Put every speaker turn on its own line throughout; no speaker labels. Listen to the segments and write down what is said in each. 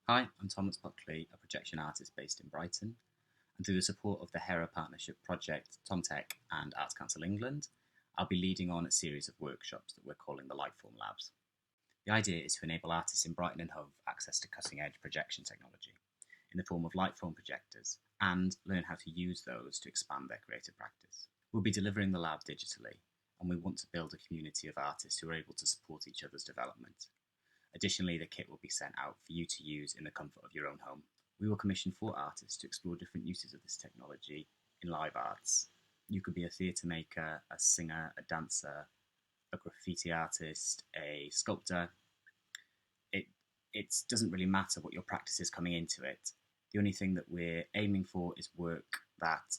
Hi, I'm Thomas Buckley, a projection artist based in Brighton, and through the support of the HERA Partnership Project, TomTech and Arts Council England, I'll be leading on a series of workshops that we're calling the LightformLABs. The idea is to enable artists in Brighton and Hove access to cutting-edge projection technology in the form of lightform projectors and learn how to use those to expand their creative practice. We'll be delivering the lab digitally, and we want to build a community of artists who are able to support each other's development. Additionally, the kit will be sent out for you to use in the comfort of your own home. We will commission 4 artists to explore different uses of this technology in live arts. You could be a theatre maker, a singer, a dancer, a graffiti artist, a sculptor. It doesn't really matter what your practice is coming into it. The only thing that we're aiming for is work that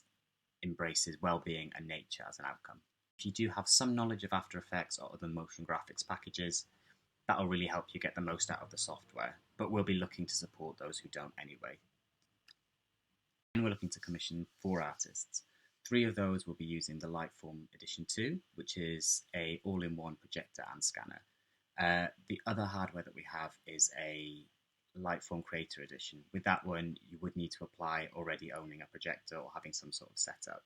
embraces well-being and nature as an outcome. If you do have some knowledge of After Effects or other motion graphics packages, that'll really help you get the most out of the software, but we'll be looking to support those who don't anyway. And we're looking to commission 4 artists. 3 of those will be using the Lightform Edition 2, which is a all-in-one projector and scanner. The other hardware that we have is a Lightform Creator Edition. With that one, you would need to apply already owning a projector or having some sort of setup.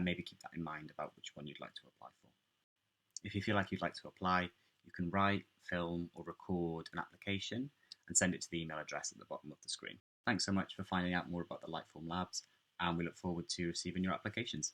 Maybe keep that in mind about which one you'd like to apply for. If you feel like you'd like to apply, you can write, film, or record an application and send it to the email address at the bottom of the screen. Thanks so much for finding out more about the LightformLABs, and we look forward to receiving your applications.